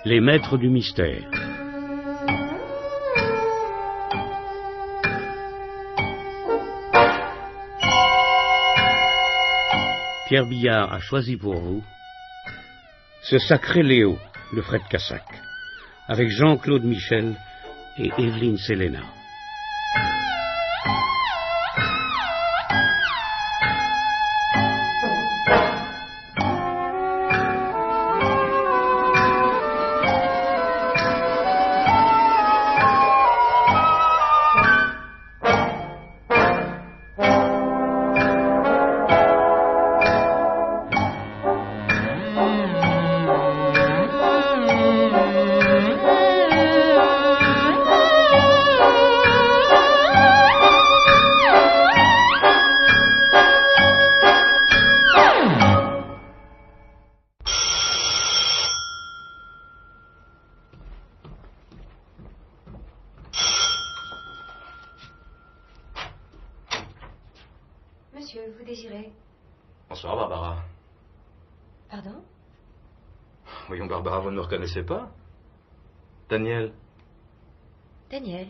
Les maîtres du mystère. Pierre Billard a choisi pour vous Ce sacré Léo de Fred Cassac, avec Jean-Claude Michel et Evelyne Selena. Monsieur, vous désirez? Bonsoir, Barbara. Pardon? Voyons, Barbara, vous ne me reconnaissez pas? Daniel. Daniel?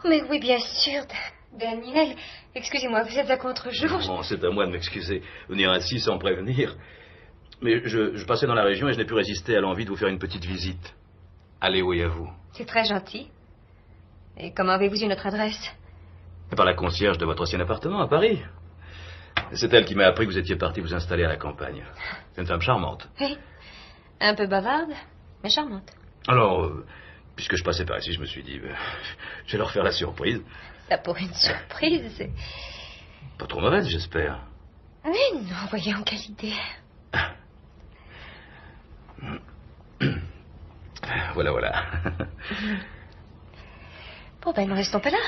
Oh, mais oui, bien sûr. Daniel, excusez-moi, vous êtes à contre-jour. Non, c'est à moi de m'excuser. Venir ainsi sans prévenir. Mais je passais dans la région et je n'ai pu résister à l'envie de vous faire une petite visite. À Léo et à vous. C'est très gentil. Et comment avez-vous eu notre adresse? Par la concierge de votre ancien appartement à Paris. C'est elle qui m'a appris que vous étiez parti vous installer à la campagne. C'est une femme charmante. Oui, un peu bavarde, mais charmante. Alors, puisque je passais par ici, je me suis dit, je vais leur faire la surprise. Ça pourrait une surprise, c'est... Pas trop mauvaise, j'espère. Mais non, voyons, quelle idée. Voilà. Bon, ben, ne restons pas là.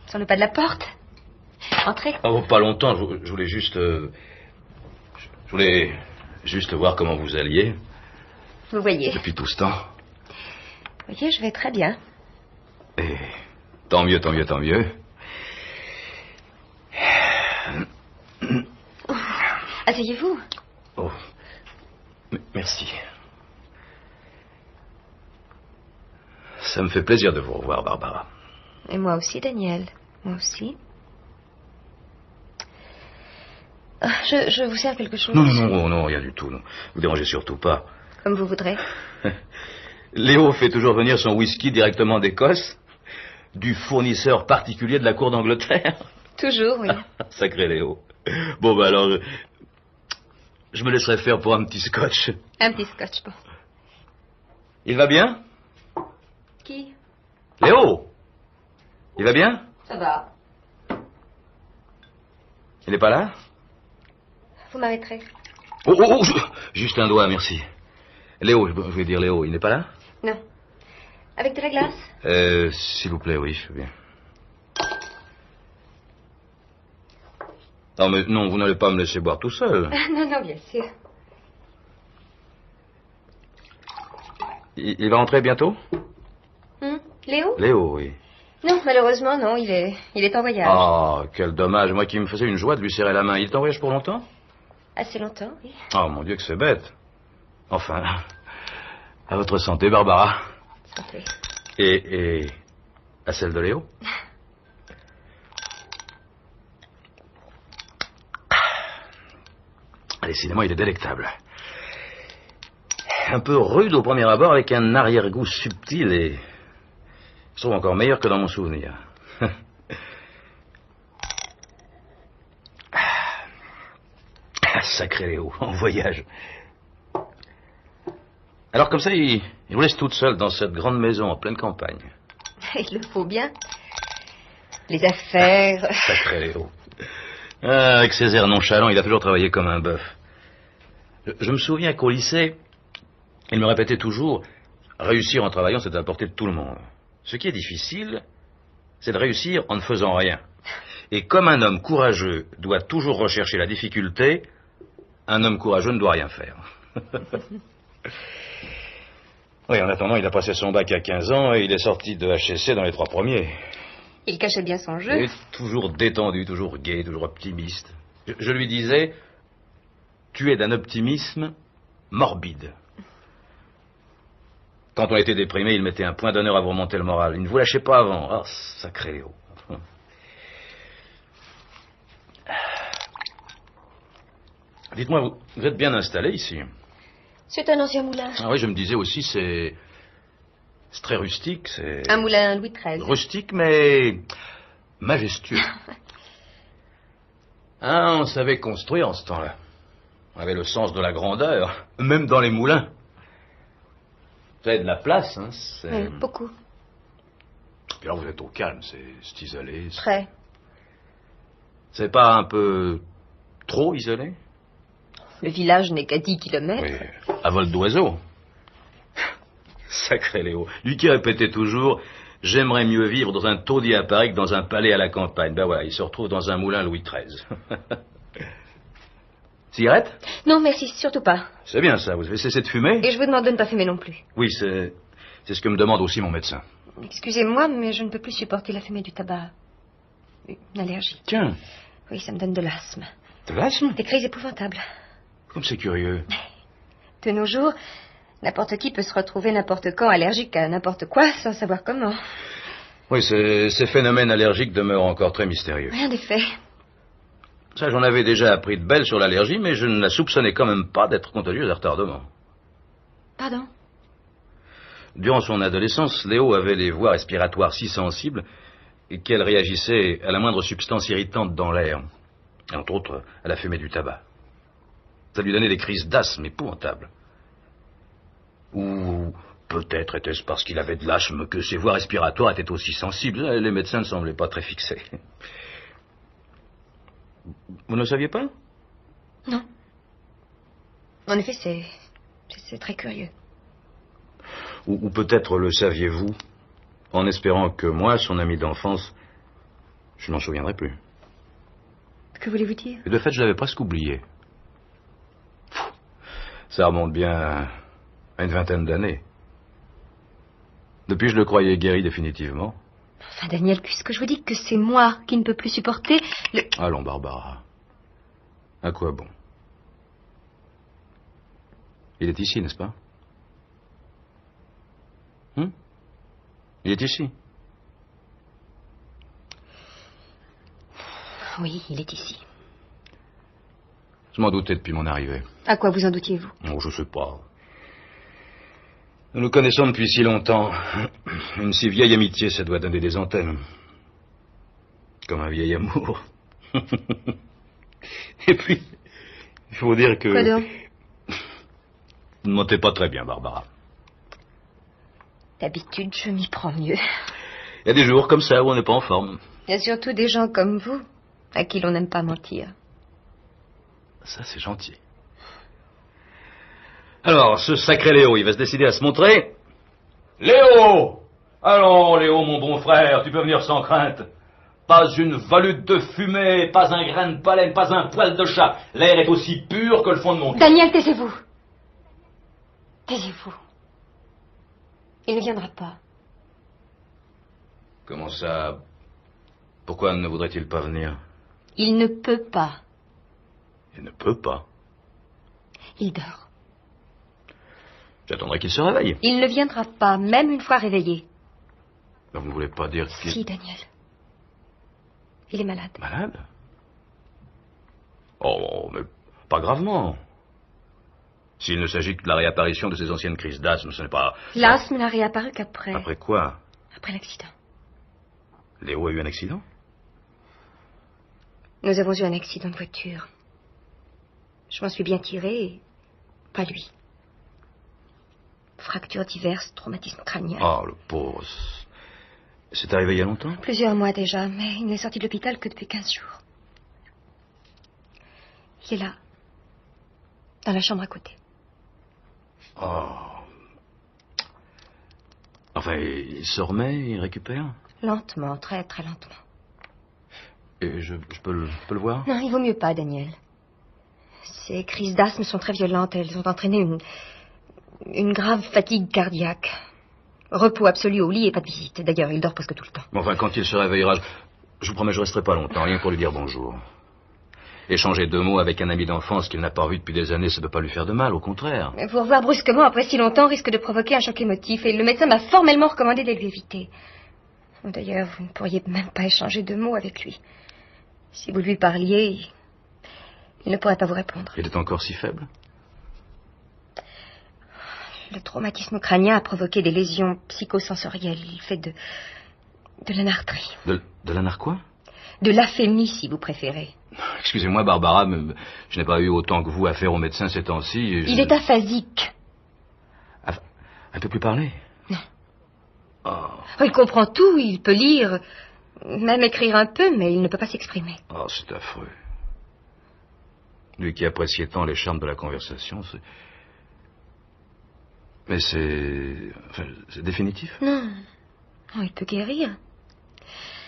Sur le pas de la porte. Entrez. Oh, pas longtemps, je voulais juste... je voulais juste voir comment vous alliez. Vous voyez. Depuis tout ce temps. Vous voyez, je vais très bien. Et tant mieux. Asseyez-vous. Oh, merci. Ça me fait plaisir de vous revoir, Barbara. Et moi aussi, Daniel. Moi aussi. Je vous sers quelque chose? Non, rien du tout. Non. Vous dérangez surtout pas. Comme vous voudrez. Léo fait toujours venir son whisky directement d'Écosse, du fournisseur particulier de la cour d'Angleterre. Toujours, oui. Sacré Léo. Bon, ben alors, je me laisserai faire pour un petit scotch. Un petit scotch, bon. Il va bien? Qui? Léo! Il va bien? Ça va. Il n'est pas là? Vous m'arrêterez. Oh, juste un doigt, merci. Léo, je voulais dire Léo, il n'est pas là? Non. Avec de la glace? S'il vous plaît, oui, je veux bien. Non, mais non, vous n'allez pas me laisser boire tout seul. Non, bien sûr. Il va rentrer bientôt? Léo? Léo, oui. Non, malheureusement, non, il est en voyage. Ah, quel dommage. Moi qui me faisais une joie de lui serrer la main. Il est en voyage pour longtemps? Assez longtemps, oui. Oh, mon Dieu, que c'est bête. Enfin, à votre santé, Barbara. Santé. Et à celle de Léo? Décidément, il est délectable. Un peu rude au premier abord, avec un arrière-goût subtil et... je trouve encore meilleur que dans mon souvenir. Sacré Léo, en voyage. Alors comme ça, il vous laisse toute seule dans cette grande maison en pleine campagne. Il le faut bien. Les affaires... Sacré Léo. Ah, avec ses airs nonchalants, il a toujours travaillé comme un bœuf. Je me souviens qu'au lycée, il me répétait toujours, réussir en travaillant, c'est à la portée de tout le monde. Ce qui est difficile, c'est de réussir en ne faisant rien. Et comme un homme courageux doit toujours rechercher la difficulté, un homme courageux ne doit rien faire. Oui, en attendant, il a passé son bac à 15 ans et il est sorti de HEC dans les 3 premiers. Il cachait bien son jeu. Il est toujours détendu, toujours gai, toujours optimiste. Je lui disais, tu es d'un optimisme morbide. Quand on était déprimé, il mettait un point d'honneur à vous remonter le moral. Il ne vous lâchait pas avant. Ah, sacré Léo. Dites-moi, vous êtes bien installé ici? C'est un ancien moulin. Ah oui, je me disais aussi, c'est très rustique, c'est... Un moulin Louis XIII. Rustique, mais majestueux. Ah, on savait construire en ce temps-là. On avait le sens de la grandeur, même dans les moulins. Vous avez de la place, hein, c'est... Oui, beaucoup. Puis alors vous êtes au calme, c'est isolé. Très. C'est pas un peu trop isolé? Le village n'est qu'à 10 kilomètres. Oui, à vol d'oiseau. Sacré Léo. Lui qui répétait toujours « J'aimerais mieux vivre dans un taudis à Paris que dans un palais à la campagne ». Ben voilà, il se retrouve dans un moulin Louis XIII. Cigarette? Non, merci, surtout pas. C'est bien ça, vous avez cessé de fumer? Et je vous demande de ne pas fumer non plus. Oui, c'est ce que me demande aussi mon médecin. Excusez-moi, mais je ne peux plus supporter la fumée du tabac. Une allergie. Tiens. Oui, ça me donne de l'asthme. De l'asthme? Des crises épouvantables. Comme c'est curieux. De nos jours, n'importe qui peut se retrouver n'importe quand allergique à n'importe quoi sans savoir comment. Oui, ces phénomènes allergiques demeurent encore très mystérieux. Rien n'est fait. Ça, j'en avais déjà appris de belle sur l'allergie, mais je ne la soupçonnais quand même pas d'être contagieuse à retardement. Pardon? Durant son adolescence, Léo avait les voies respiratoires si sensibles qu'elle réagissait à la moindre substance irritante dans l'air, et entre autres à la fumée du tabac. Ça lui donnait des crises d'asthme épouvantables. Ou peut-être était-ce parce qu'il avait de l'asthme que ses voies respiratoires étaient aussi sensibles. Les médecins ne semblaient pas très fixés. Vous ne saviez pas? Non. En effet, c'est très curieux. Ou peut-être le saviez-vous, en espérant que moi, son ami d'enfance, je m'en souviendrai plus. Que voulez-vous dire? Et de fait, je l'avais presque oublié. Ça remonte bien à une vingtaine d'années. Depuis, je le croyais guéri définitivement. Enfin, Daniel, puisque je vous dis que c'est moi qui ne peux plus supporter le... Allons, Barbara. À quoi bon? Il est ici, n'est-ce pas? Il est ici. Oui, il est ici. Je m'en doutais depuis mon arrivée. À quoi vous en doutiez-vous? Oh, je sais pas. Nous nous connaissons depuis si longtemps. Une si vieille amitié, ça doit donner des antennes. Comme un vieil amour. Et puis, il faut dire que... Quoi donc? Vous ne montez pas très bien, Barbara. D'habitude, je m'y prends mieux. Il y a des jours comme ça où on n'est pas en forme. Il y a surtout des gens comme vous, à qui l'on n'aime pas mentir. Ça, c'est gentil. Alors, ce sacré Léo, il va se décider à se montrer? Léo! Allons, Léo, mon bon frère, tu peux venir sans crainte. Pas une volute de fumée, pas un grain de pollen, pas un poil de chat. L'air est aussi pur que le fond de mon cœur. Daniel, taisez-vous. Taisez-vous. Il ne viendra pas. Comment ça? Pourquoi ne voudrait-il pas venir? Il ne peut pas. Il ne peut pas. Il dort. J'attendrai qu'il se réveille. Il ne viendra pas, même une fois réveillé. Mais vous ne voulez pas dire qu'il... Si, Daniel. Il est malade. Malade? Oh, mais pas gravement. S'il ne s'agit que de la réapparition de ses anciennes crises d'asthme, ce n'est pas... L'asthme n'a réapparu qu'après. Après quoi? Après l'accident. Léo a eu un accident? Nous avons eu un accident de voiture. Je m'en suis bien tirée, et pas lui. Fractures diverses, traumatisme crânien. Oh, le pauvre. C'est arrivé il y a longtemps? Plusieurs mois déjà, mais il n'est sorti de l'hôpital que depuis 15 jours. Il est là, dans la chambre à côté. Oh. Enfin, il se remet, il récupère? Lentement, très très lentement. Et je peux le voir? Non, il vaut mieux pas, Daniel. Ces crises d'asthme sont très violentes. Elles ont entraîné une grave fatigue cardiaque. Repos absolu au lit et pas de visite. D'ailleurs, il dort presque tout le temps. Bon, enfin, quand il se réveillera, je vous promets, je resterai pas longtemps, rien que pour lui dire bonjour. Échanger 2 mots avec un ami d'enfance qu'il n'a pas vu depuis des années, ça ne peut pas lui faire de mal, au contraire. Mais vous revoir brusquement après si longtemps risque de provoquer un choc émotif, et le médecin m'a formellement recommandé de lui éviter. D'ailleurs, vous ne pourriez même pas échanger 2 mots avec lui. Si vous lui parliez, il ne pourrait pas vous répondre. Il est encore si faible? Le traumatisme crânien a provoqué des lésions psychosensorielles. Il fait de l'anartrie. De l'anar quoi? De l'aphémie, si vous préférez. Excusez-moi, Barbara, mais je n'ai pas eu autant que vous à faire au médecin ces temps-ci. Il est aphasique. Un peu plus parler? Non. Oh. Il comprend tout, il peut lire, même écrire un peu, mais il ne peut pas s'exprimer. Oh, c'est affreux. Lui qui appréciait tant les charmes de la conversation, c'est... Mais c'est définitif? Non. Oh, il peut guérir.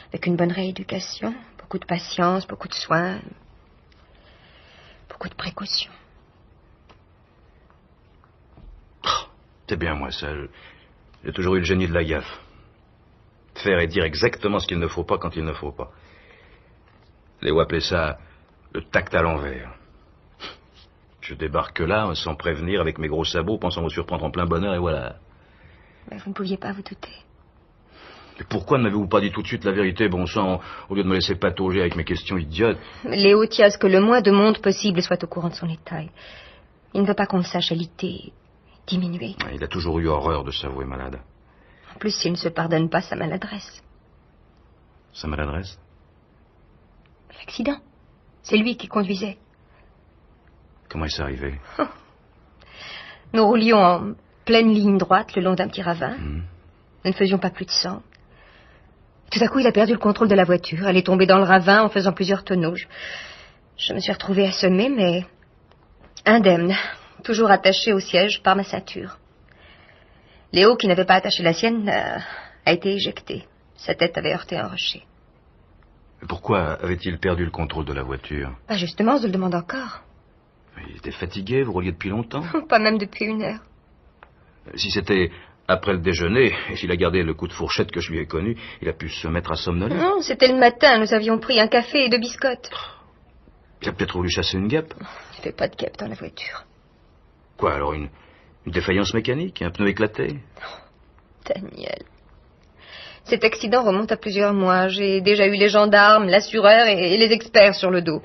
Avec une bonne rééducation, beaucoup de patience, beaucoup de soins, beaucoup de précautions. Oh, c'est bien, moi, ça. J'ai toujours eu le génie de la gaffe. Faire et dire exactement ce qu'il ne faut pas quand il ne faut pas. Léo appelait ça le tact à l'envers. Je débarque là, sans prévenir, avec mes gros sabots, pensant vous surprendre en plein bonheur, et voilà. Mais vous ne pouviez pas vous douter. Mais pourquoi ne m'avez-vous pas dit tout de suite la vérité, bon sang, au lieu de me laisser patauger avec mes questions idiotes? Léo tient à ce que le moins de monde possible soit au courant de son état. Il ne veut pas qu'on le sache alité, diminuer. Il a toujours eu horreur de s'avouer malade. En plus, il ne se pardonne pas sa maladresse. Sa maladresse? L'accident. C'est lui qui conduisait. Comment est-ce arrivé? Nous roulions en pleine ligne droite le long d'un petit ravin. Nous ne faisions pas plus de 100. Tout à coup, il a perdu le contrôle de la voiture. Elle est tombée dans le ravin en faisant plusieurs tonneaux. Je me suis retrouvée assommée, mais indemne, toujours attachée au siège par ma ceinture. Léo, qui n'avait pas attaché la sienne, a été éjecté. Sa tête avait heurté un rocher. Pourquoi avait-il perdu le contrôle de la voiture? Justement, je le demande encore. Il était fatigué, vous rouliez depuis longtemps? Pas même depuis 1 heure. Si c'était après le déjeuner, et s'il a gardé le coup de fourchette que je lui ai connu, il a pu se mettre à somnoler. Non, c'était le matin, nous avions pris un café et 2 biscottes. Il a peut-être voulu chasser une guêpe. Il n'y avait pas de guêpe dans la voiture. Quoi, alors une défaillance mécanique? Un pneu éclaté? Daniel. Cet accident remonte à plusieurs mois. J'ai déjà eu les gendarmes, l'assureur et les experts sur le dos.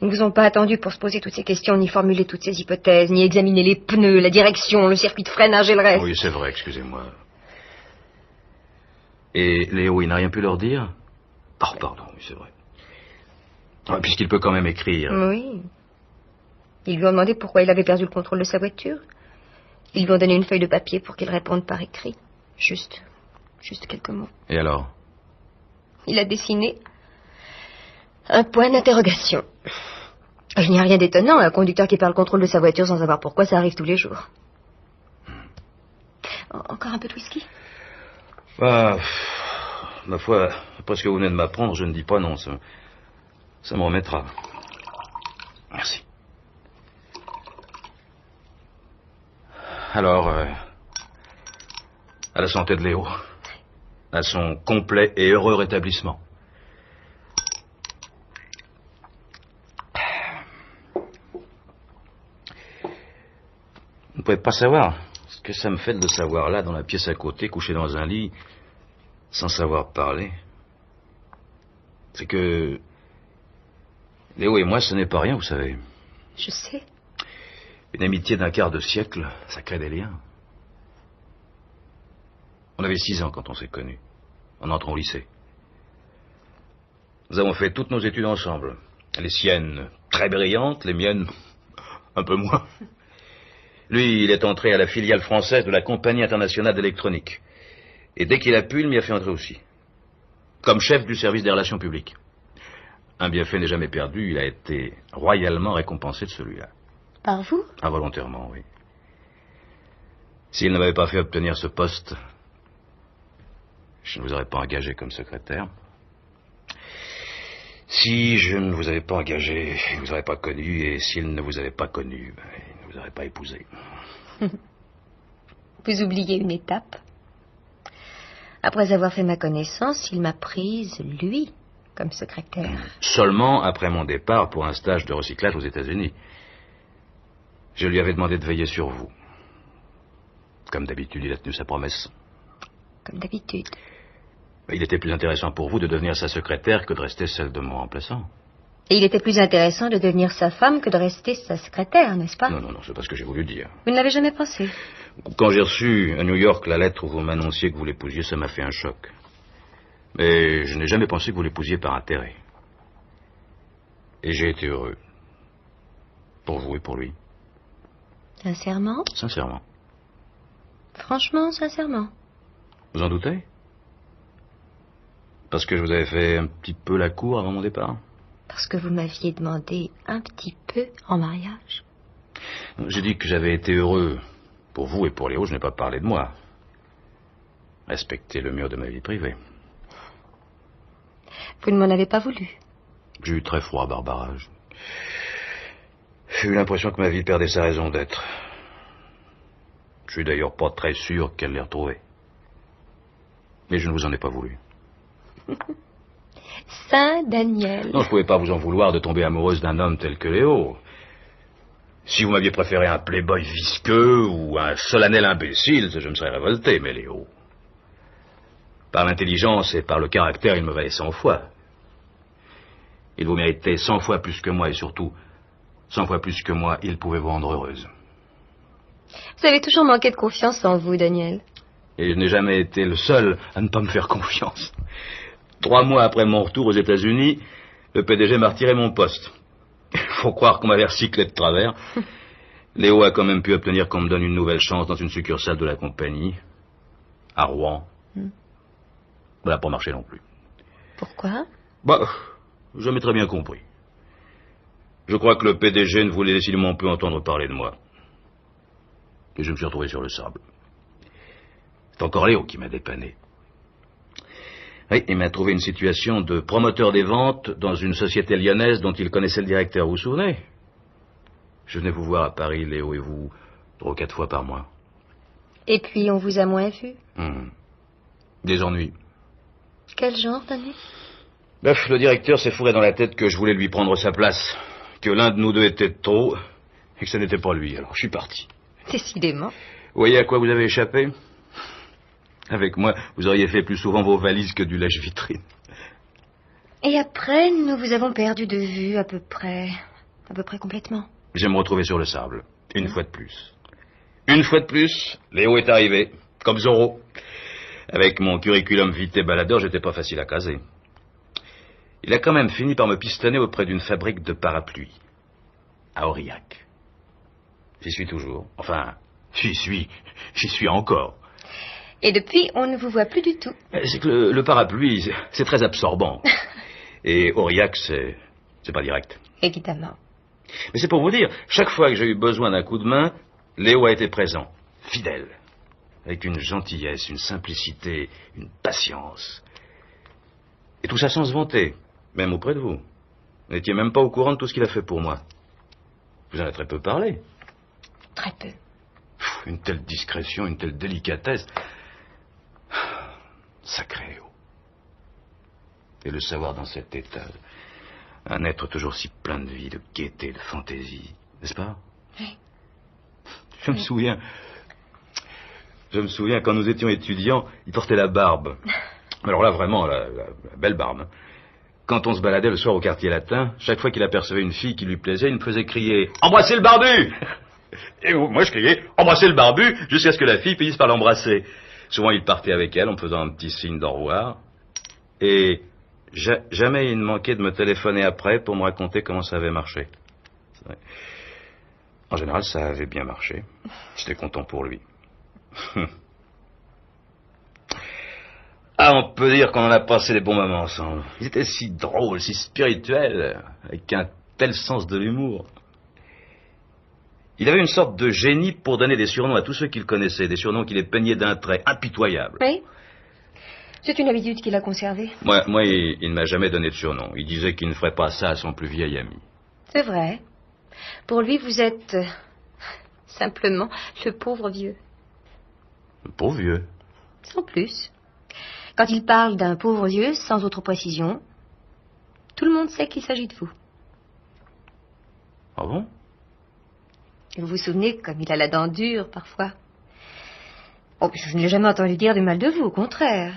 Ils ne vous ont pas attendu pour se poser toutes ces questions, ni formuler toutes ces hypothèses, ni examiner les pneus, la direction, le circuit de freinage et le reste. Oui, c'est vrai, excusez-moi. Et Léo, il n'a rien pu leur dire? Oh, pardon, oui, c'est vrai. Puisqu'il peut quand même écrire. Oui. Ils lui ont demandé pourquoi il avait perdu le contrôle de sa voiture. Ils lui ont donné une feuille de papier pour qu'il réponde par écrit. Juste quelques mots. Et alors? Il a dessiné un point d'interrogation. Il n'y a rien d'étonnant, un conducteur qui perd le contrôle de sa voiture sans savoir pourquoi, ça arrive tous les jours. Encore un peu de whisky? Ma foi, après ce que vous venez de m'apprendre, je ne dis pas non, ça me remettra. Merci. Alors, à la santé de Léo, à son complet et heureux rétablissement. Vous ne pouvez pas savoir ce que ça me fait de le savoir là, dans la pièce à côté, couché dans un lit, sans savoir parler. C'est que Léo et moi, ce n'est pas rien, vous savez. Je sais. Une amitié d'un quart de siècle, ça crée des liens. On avait 6 ans quand on s'est connus, en entrant au lycée. Nous avons fait toutes nos études ensemble. Les siennes, très brillantes, les miennes, un peu moins. Lui, il est entré à la filiale française de la Compagnie internationale d'électronique. Et dès qu'il a pu, il m'y a fait entrer aussi. Comme chef du service des relations publiques. Un bienfait n'est jamais perdu, il a été royalement récompensé de celui-là. Par vous? Involontairement, oui. S'il ne m'avait pas fait obtenir ce poste, je ne vous aurais pas engagé comme secrétaire. Si je ne vous avais pas engagé, il ne vous aurait pas connu, et s'il ne vous avait pas connu, il ne vous aurait pas épousé. Vous oubliez une étape. Après avoir fait ma connaissance, il m'a prise, lui, comme secrétaire. Seulement après mon départ pour un stage de recyclage aux États-Unis. Je lui avais demandé de veiller sur vous. Comme d'habitude, il a tenu sa promesse. Comme d'habitude. Il était plus intéressant pour vous de devenir sa secrétaire que de rester celle de mon remplaçant. Et il était plus intéressant de devenir sa femme que de rester sa secrétaire, n'est-ce pas? Non, c'est pas ce que j'ai voulu dire. Vous ne l'avez jamais pensé? Quand j'ai reçu à New York la lettre où vous m'annonciez que vous l'épousiez, ça m'a fait un choc. Mais je n'ai jamais pensé que vous l'épousiez par intérêt. Et j'ai été heureux. Pour vous et pour lui. Sincèrement? Sincèrement. Franchement, sincèrement. Vous en doutez? Parce que je vous avais fait un petit peu la cour avant mon départ? Parce que vous m'aviez demandé un petit peu en mariage. J'ai dit que j'avais été heureux. Pour vous et pour Léo, je n'ai pas parlé de moi. Respectez le mur de ma vie privée. Vous ne m'en avez pas voulu. J'ai eu très froid, Barbara. J'ai eu l'impression que ma vie perdait sa raison d'être. Je suis d'ailleurs pas très sûr qu'elle l'ait retrouvée. Mais je ne vous en ai pas voulu. Saint Daniel. Non, je ne pouvais pas vous en vouloir de tomber amoureuse d'un homme tel que Léo. Si vous m'aviez préféré un playboy visqueux ou un solennel imbécile, je me serais révolté, mais Léo... Par l'intelligence et par le caractère, il me valait 100 fois. Il vous méritait 100 fois plus que moi et surtout, 100 fois plus que moi, il pouvait vous rendre heureuse. Vous avez toujours manqué de confiance en vous, Daniel. Et je n'ai jamais été le seul à ne pas me faire confiance. 3 mois après mon retour aux États-Unis, le PDG m'a retiré mon poste. Il faut croire qu'on m'avait recyclé de travers. Léo a quand même pu obtenir qu'on me donne une nouvelle chance dans une succursale de la compagnie, à Rouen. Ça n'a pas marché non plus. Pourquoi? Je n'ai très bien compris. Je crois que le PDG ne voulait décidément plus entendre parler de moi. Et je me suis retrouvé sur le sable. C'est encore Léo qui m'a dépanné. Oui, il m'a trouvé une situation de promoteur des ventes dans une société lyonnaise dont il connaissait le directeur, vous vous souvenez? Je venais vous voir à Paris, Léo et vous, 3 ou 4 fois par mois. Et puis on vous a moins vu? Des ennuis. Quel genre d'ennuis? Le directeur s'est fourré dans la tête que je voulais lui prendre sa place, que l'un de nous deux était de trop, et que ce n'était pas lui, alors je suis parti. Décidément. Vous voyez à quoi vous avez échappé? Avec moi, vous auriez fait plus souvent vos valises que du lèche-vitrine. Et après, nous vous avons perdu de vue à peu près complètement. Je vais me retrouver sur le sable, une fois de plus. Une fois de plus, Léo est arrivé, comme Zorro. Avec mon curriculum vitae baladeur, j'étais pas facile à caser. Il a quand même fini par me pistonner auprès d'une fabrique de parapluies, à Aurillac. J'y suis toujours. Enfin, j'y suis encore. Et depuis, on ne vous voit plus du tout. C'est que le parapluie, c'est très absorbant. Et Aurillac, c'est pas direct. Évidemment. Mais c'est pour vous dire, chaque fois que j'ai eu besoin d'un coup de main, Léo a été présent, fidèle, avec une gentillesse, une simplicité, une patience. Et tout ça sans se vanter, même auprès de vous. Vous n'étiez même pas au courant de tout ce qu'il a fait pour moi. Vous en avez très peu parlé. Très peu. Une telle discrétion, une telle délicatesse. Sacré Léo. Et le savoir dans cet état. Un être toujours si plein de vie, de gaieté, de fantaisie. N'est-ce pas? Oui. Je me souviens quand nous étions étudiants, il portait la barbe. Alors là, vraiment, la belle barbe. Quand on se baladait le soir au quartier latin, chaque fois qu'il apercevait une fille qui lui plaisait, il me faisait crier « Embrassez le barbu !» Et moi, je criais « Embrassez le barbu !» jusqu'à ce que la fille finisse par l'embrasser. Souvent, il partait avec elle en me faisant un petit signe d'au revoir. Et jamais il ne manquait de me téléphoner après pour me raconter comment ça avait marché. En général, ça avait bien marché. J'étais content pour lui. Ah, on peut dire qu'on en a passé des bons moments ensemble. Ils étaient si drôles, si spirituels, avec un tel sens de l'humour. Il avait une sorte de génie pour donner des surnoms à tous ceux qu'il connaissait, des surnoms qui les peignaient d'un trait impitoyable. Oui. C'est une habitude qu'il a conservée. Moi, il ne m'a jamais donné de surnom. Il disait qu'il ne ferait pas ça à son plus vieil ami. C'est vrai. Pour lui, vous êtes simplement le pauvre vieux. Le pauvre vieux? Sans plus. Quand il parle d'un pauvre vieux, sans autre précision, Tout le monde sait qu'il s'agit de vous. Ah bon? Et vous vous souvenez comme il a la dent dure, parfois. Oh, je n'ai jamais entendu dire du mal de vous, au contraire.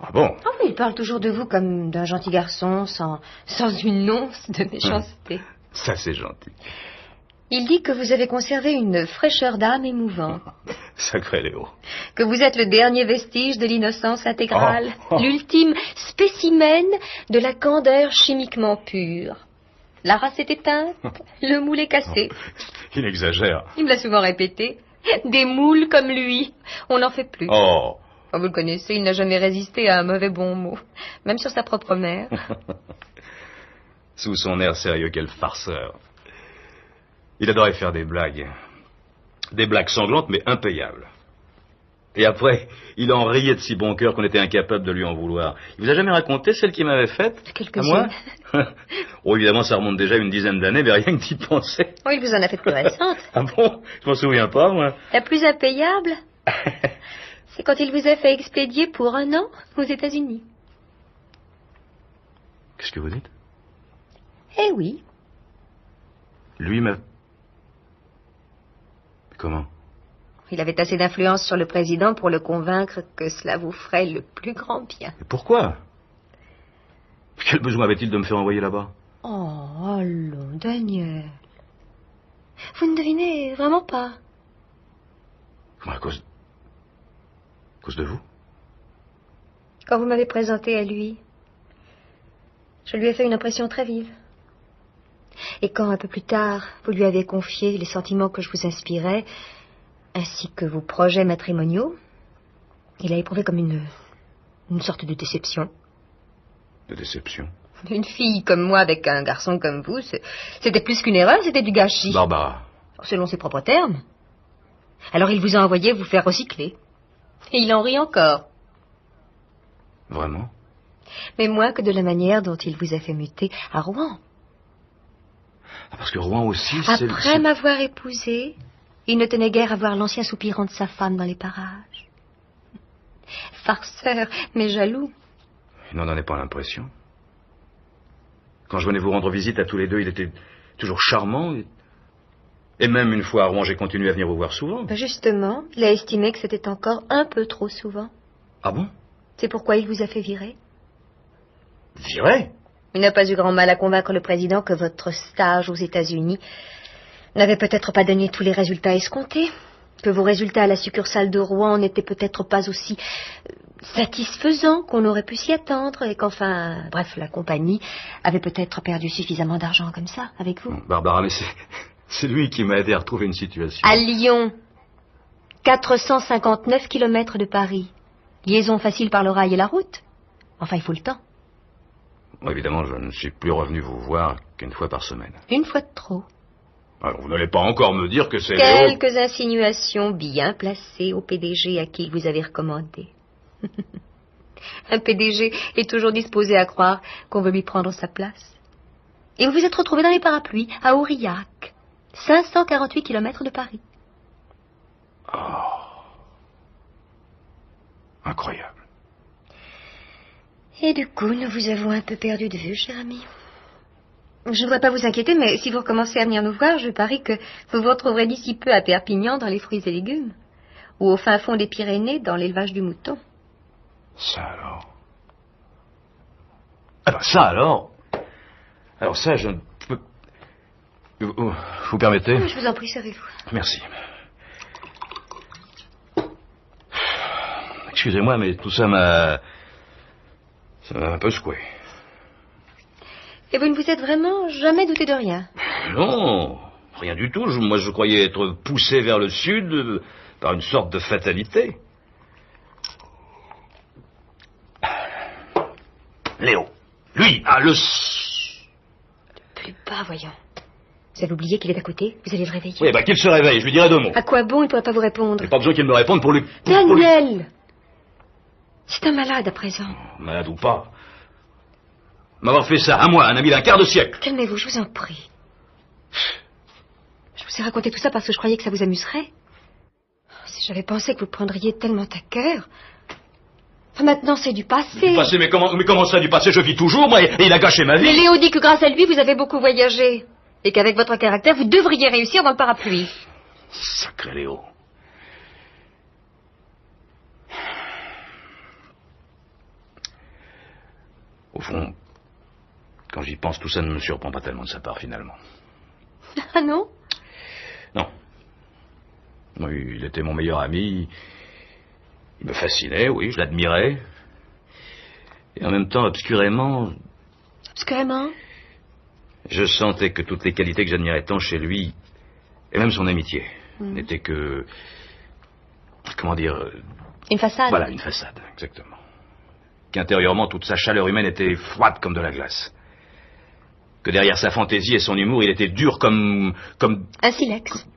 Ah bon? Oh, mais il parle toujours de vous comme d'un gentil garçon, sans une once de méchanceté. Ça, c'est gentil. Il dit que vous avez conservé une fraîcheur d'âme émouvante. Sacré Léo. Que vous êtes le dernier vestige de l'innocence intégrale. Oh. L'ultime spécimen de la candeur chimiquement pure. La race est éteinte, le moule est cassé. Il exagère. Il me l'a souvent répété. Des moules comme lui, on n'en fait plus. Oh. Oh, vous le connaissez, il n'a jamais résisté à un mauvais bon mot, même sur sa propre mère. Sous son air sérieux, quel farceur. Il adorait faire des blagues. Des blagues sanglantes, mais impayables. Et après, il en riait de si bon cœur qu'on était incapable de lui en vouloir. Il vous a jamais raconté celle qu'il m'avait faite? À moi? Oh, évidemment, ça remonte déjà une dizaine d'années, mais rien que d'y penser. Oh, il vous en a fait plus récente. Ah bon? Je m'en souviens pas, moi. La plus impayable, c'est quand il vous a fait expédier pour 1 an aux États-Unis. Qu'est-ce que vous dites? Eh oui. Lui m'a... Comment? Il avait assez d'influence sur le président pour le convaincre que cela vous ferait le plus grand bien. Et pourquoi? Quel besoin avait-il de me faire envoyer là-bas? Oh, allons, Daniel. Vous ne devinez vraiment pas. À cause de vous? Quand vous m'avez présenté à lui, je lui ai fait une impression très vive. Et quand, un peu plus tard, vous lui avez confié les sentiments que je vous inspirais, ainsi que vos projets matrimoniaux, il a éprouvé comme une sorte de déception. De déception? Une fille comme moi avec un garçon comme vous, c'était plus qu'une erreur, c'était du gâchis. Barbara. Selon ses propres termes. Alors il vous a envoyé vous faire recycler. Et il en rit encore. Vraiment? Mais moins que de la manière dont il vous a fait muter à Rouen. Ah, parce que Rouen aussi, c'est... Après m'avoir épousé, il ne tenait guère à voir l'ancien soupirant de sa femme dans les parages. Farceur, mais jaloux. Il n'en donnait pas l'impression. Quand je venais vous rendre visite à tous les deux, il était toujours charmant. Et même une fois à Rouen, j'ai continué à venir vous voir souvent. Justement, il a estimé que c'était encore un peu trop souvent. Ah bon? C'est pourquoi il vous a fait virer. Virer? Il n'a pas eu grand mal à convaincre le président que votre stage aux États-Unis n'avait peut-être pas donné tous les résultats escomptés, que vos résultats à la succursale de Rouen n'étaient peut-être pas aussi satisfaisants qu'on aurait pu s'y attendre, et qu'enfin, bref, la compagnie avait peut-être perdu suffisamment d'argent comme ça avec vous. Barbara, mais c'est lui qui m'a aidé à retrouver une situation. À Lyon, 459 kilomètres de Paris. Liaison facile par le rail et la route. Enfin, il faut le temps. Bon, évidemment, je ne suis plus revenu vous voir qu'une fois par semaine. Une fois de trop. Alors, vous n'allez pas encore me dire que c'est... Quelques insinuations bien placées au PDG à qui vous avez recommandé. Un PDG est toujours disposé à croire qu'on veut lui prendre sa place. Et vous vous êtes retrouvé dans les parapluies, à Aurillac, 548 kilomètres de Paris. Oh. Incroyable. Et du coup, nous vous avons un peu perdu de vue, cher ami. Je ne voudrais pas vous inquiéter, mais si vous recommencez à venir nous voir, je parie que vous vous retrouverez d'ici peu à Perpignan dans les fruits et légumes, ou au fin fond des Pyrénées dans l'élevage du mouton. Ça alors. Ah ben ça alors. Alors ça, je ne peux... Vous permettez? Je vous en prie, servez-vous. Merci. Excusez-moi, mais tout ça m'a un peu secoué. Et vous ne vous êtes vraiment jamais douté de rien? Non, rien du tout. Moi, je croyais être poussé vers le sud par une sorte de fatalité. Léo, lui, a le... Plus bas, voyons. Vous avez oublié qu'il est à côté? Vous allez le réveiller. Oui, bah qu'il se réveille, je lui dirai 2 mots. À quoi bon? Il ne pourrait pas vous répondre. Il n'y a pas besoin qu'il me réponde pour lui... Daniel! C'est un malade à présent. Malade ou pas. M'avoir fait ça à moi, un ami d'un quart de siècle. Calmez-vous, je vous en prie. Je vous ai raconté tout ça parce que je croyais que ça vous amuserait. Si j'avais pensé que vous le prendriez tellement à cœur... Maintenant, c'est du passé. Du passé, mais comment ça, du passé? Je vis toujours, moi, et il a gâché ma vie. Mais Léo dit que grâce à lui, vous avez beaucoup voyagé. Et qu'avec votre caractère, vous devriez réussir dans le parapluie. Sacré Léo. Au fond, quand j'y pense, tout ça ne me surprend pas tellement de sa part, finalement. Ah non? Non. Oui, il était mon meilleur ami. Il me fascinait, oui, je l'admirais. Et en même temps, obscurément... Obscurément? Je sentais que toutes les qualités que j'admirais tant chez lui, et même son amitié, n'étaient que... Comment dire... Une façade? Voilà, une façade, exactement. Qu'intérieurement, toute sa chaleur humaine était froide comme de la glace. Que derrière sa fantaisie et son humour, il était dur comme... Un silex.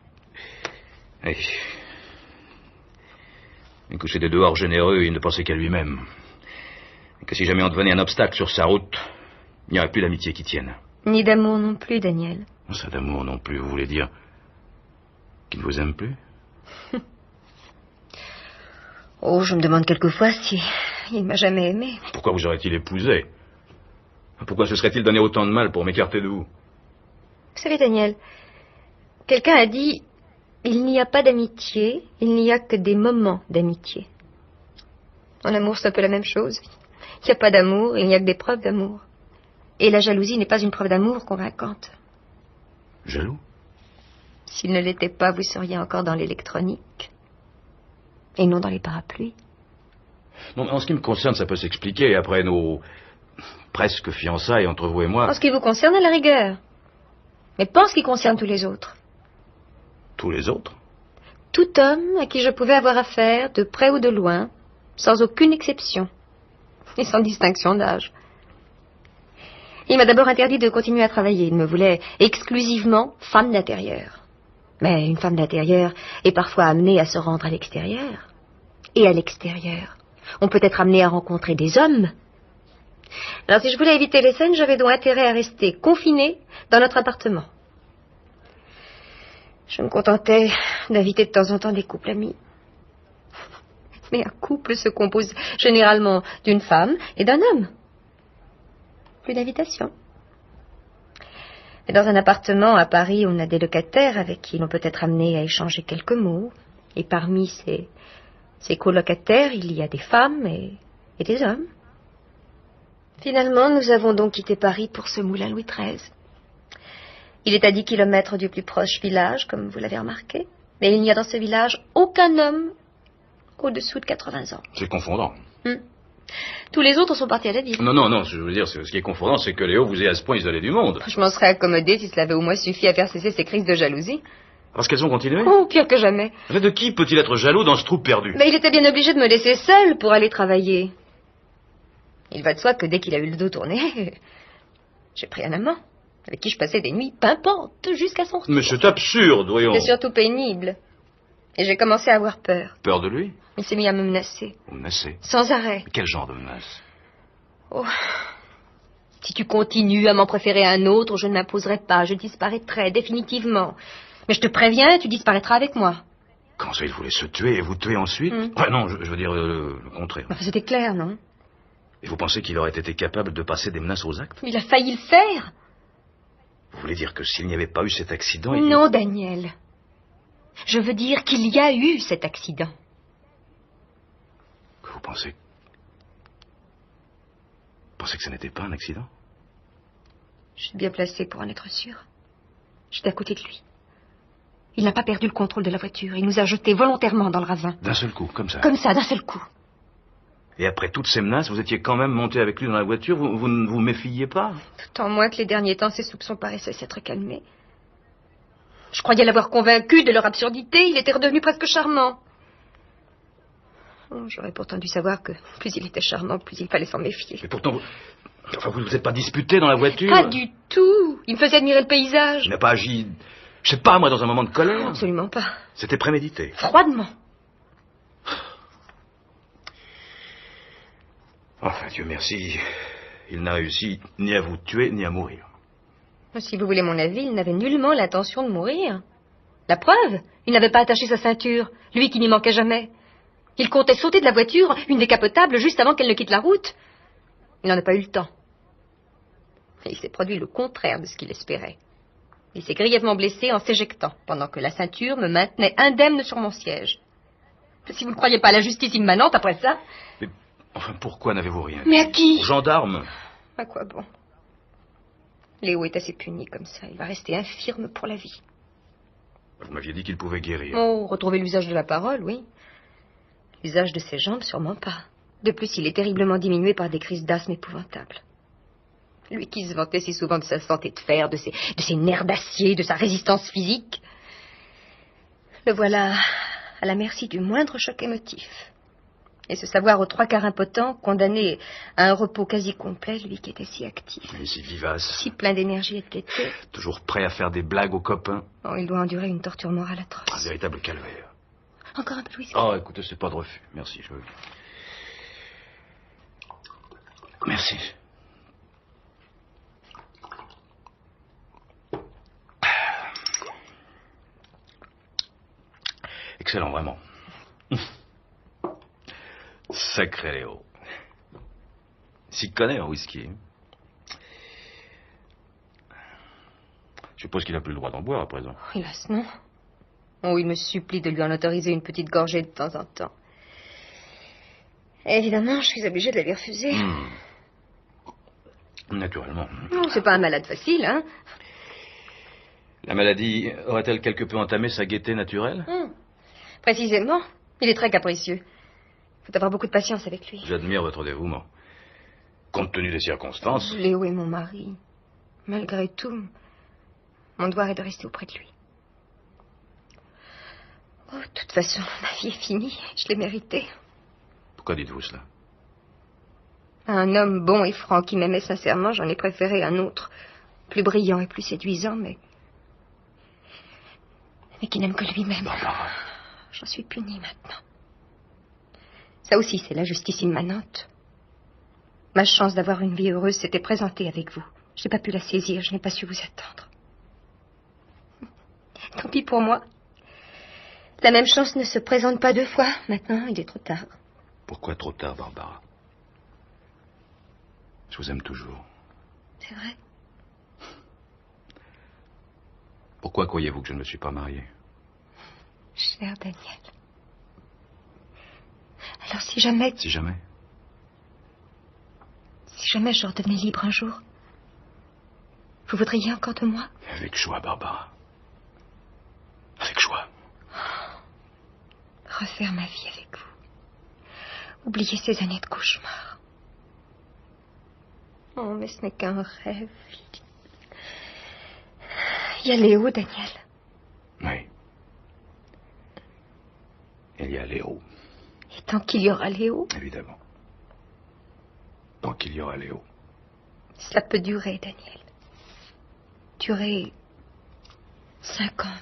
Oui. Et que c'était dehors généreux, il ne pensait qu'à lui-même. Et que si jamais on devenait un obstacle sur sa route, il n'y aurait plus d'amitié qui tienne. Ni d'amour non plus, Daniel. Ça d'amour non plus, vous voulez dire qu'il ne vous aime plus? Oh, je me demande quelquefois si il m'a jamais aimé. Pourquoi vous aurait-il épousé? Pourquoi se serait-il donné autant de mal pour m'écarter de vous? Vous savez, Daniel, quelqu'un a dit... Il n'y a pas d'amitié, il n'y a que des moments d'amitié. En amour, c'est un peu la même chose. Il n'y a pas d'amour, il n'y a que des preuves d'amour. Et la jalousie n'est pas une preuve d'amour convaincante. Jaloux? S'il ne l'était pas, vous seriez encore dans l'électronique. Et non dans les parapluies. Non, en ce qui me concerne, ça peut s'expliquer après nos presque fiançailles entre vous et moi. En ce qui vous concerne, à la rigueur. Mais pas en ce qui concerne tous les autres. Tous les autres? Tout homme à qui je pouvais avoir affaire, de près ou de loin, sans aucune exception, et sans distinction d'âge. Il m'a d'abord interdit de continuer à travailler. Il me voulait exclusivement femme d'intérieur. Mais une femme d'intérieur est parfois amenée à se rendre à l'extérieur. Et à l'extérieur, on peut être amené à rencontrer des hommes. Alors si je voulais éviter les scènes, j'avais donc intérêt à rester confinée dans notre appartement. Je me contentais d'inviter de temps en temps des couples amis. Mais un couple se compose généralement d'une femme et d'un homme. Plus d'invitations. Et dans un appartement à Paris, on a des locataires avec qui l'on peut être amené à échanger quelques mots. Et parmi ces colocataires, il y a des femmes et des hommes. Finalement, nous avons donc quitté Paris pour ce moulin Louis XIII. Il est à 10 kilomètres du plus proche village, comme vous l'avez remarqué. Mais il n'y a dans ce village aucun homme au-dessous de 80 ans. C'est confondant. Tous les autres sont partis à la ville. Non, je veux dire, ce qui est confondant, c'est que Léo vous ait à ce point isolé du monde. Je m'en serais accommodée si cela avait au moins suffi à faire cesser ces crises de jalousie. Parce qu'elles ont continué? Oh, pire que jamais. Mais de qui peut-il être jaloux dans ce trou perdu? Mais il était bien obligé de me laisser seule pour aller travailler. Il va de soi que dès qu'il a eu le dos tourné, j'ai pris un amant, avec qui je passais des nuits pimpantes jusqu'à son retour. Mais c'est absurde, voyons. C'est surtout pénible. Et j'ai commencé à avoir peur. Peur de lui? Il s'est mis à me menacer. Vous menacez? Sans arrêt. Mais quel genre de menace? Oh. Si tu continues à m'en préférer à un autre, je ne m'imposerai pas, je disparaîtrai définitivement. Mais je te préviens, tu disparaîtras avec moi. Quand ça, il voulait se tuer et vous tuer ensuite? Enfin, non, je veux dire le contraire. Enfin, c'était clair, non? Et vous pensez qu'il aurait été capable de passer des menaces aux actes? Il a failli le faire. Vous voulez dire que s'il n'y avait pas eu cet accident... Non, Daniel. Je veux dire qu'il y a eu cet accident. Que vous pensez... Vous pensez que ce n'était pas un accident? Je suis bien placée pour en être sûre. J'étais à côté de lui. Il n'a pas perdu le contrôle de la voiture. Il nous a jetés volontairement dans le ravin. D'un seul coup, comme ça? Comme ça, d'un seul coup. Et après toutes ces menaces, vous étiez quand même monté avec lui dans la voiture? Vous ne vous méfiez pas? Tout en moins que les derniers temps, ses soupçons paraissaient s'être calmés. Je croyais l'avoir convaincu de leur absurdité. Il était redevenu presque charmant. Oh, j'aurais pourtant dû savoir que plus il était charmant, plus il fallait s'en méfier. Et pourtant, vous ne vous êtes pas disputé dans la voiture? Pas du tout. Il me faisait admirer le paysage. Il n'a pas agi, je sais pas moi, dans un moment de colère? Absolument pas. C'était prémédité? Froidement. Enfin, Dieu merci, il n'a réussi ni à vous tuer, ni à mourir. Si vous voulez mon avis, il n'avait nullement l'intention de mourir. La preuve, il n'avait pas attaché sa ceinture, lui qui n'y manquait jamais. Il comptait sauter de la voiture, une décapotable, juste avant qu'elle ne quitte la route. Il n'en a pas eu le temps. Et il s'est produit le contraire de ce qu'il espérait. Il s'est grièvement blessé en s'éjectant, pendant que la ceinture me maintenait indemne sur mon siège. Si vous ne croyez pas à la justice immanente après ça... Mais enfin, pourquoi n'avez-vous rien dit? Mais à qui? Aux gendarmes. À quoi bon? Léo est assez puni comme ça. Il va rester infirme pour la vie. Vous m'aviez dit qu'il pouvait guérir. Oh, retrouver l'usage de la parole, oui. L'usage de ses jambes, sûrement pas. De plus, il est terriblement diminué par des crises d'asthme épouvantables. Lui qui se vantait si souvent de sa santé de fer, de ses nerfs d'acier, de sa résistance physique. Le voilà à la merci du moindre choc émotif. Et se savoir aux 3/4 impotent, condamné à un repos quasi complet, lui qui était si actif. Et si vivace. Si plein d'énergie et de gaieté. Toujours prêt à faire des blagues aux copains. Oh, il doit endurer une torture morale atroce. Un véritable calvaire. Encore un peu de whisky. Oh, écoutez, c'est pas de refus. Merci, je veux. Merci. Excellent, vraiment. Sacré Léo. S'y connaît en whisky. Je suppose qu'il n'a plus le droit d'en boire à présent. Hélas, non. Oh, il me supplie de lui en autoriser une petite gorgée de temps en temps. Évidemment, je suis obligée de la lui refuser. Naturellement. Oh, c'est pas un malade facile, hein? La maladie aurait-elle quelque peu entamé sa gaieté naturelle? Précisément. Il est très capricieux. Il faut avoir beaucoup de patience avec lui. J'admire votre dévouement. Compte tenu des circonstances... Léo est mon mari. Malgré tout, mon devoir est de rester auprès de lui. Oh, de toute façon, ma vie est finie. Je l'ai méritée. Pourquoi dites-vous cela? À un homme bon et franc qui m'aimait sincèrement, j'en ai préféré un autre, plus brillant et plus séduisant, mais qui n'aime que lui-même. Barbara. J'en suis punie maintenant. Ça aussi, c'est la justice immanente. Ma chance d'avoir une vie heureuse s'était présentée avec vous. Je n'ai pas pu la saisir, je n'ai pas su vous attendre. Tant pis pour moi. La même chance ne se présente pas 2 fois. Maintenant, il est trop tard. Pourquoi trop tard, Barbara? Je vous aime toujours. C'est vrai? Pourquoi croyez-vous que je ne me suis pas marié? Cher Daniel. Alors si jamais... Si jamais? Si jamais je redevenais libre un jour, vous voudriez encore de moi? Avec joie, Barbara. Avec joie. Refaire ma vie avec vous. Oublier ces années de cauchemar. Oh, mais ce n'est qu'un rêve. Il y a Léo, Daniel. Oui. Il y a Léo. Et tant qu'il y aura Léo... Évidemment. Tant qu'il y aura Léo. Cela peut durer, Daniel. Durer 5 ans,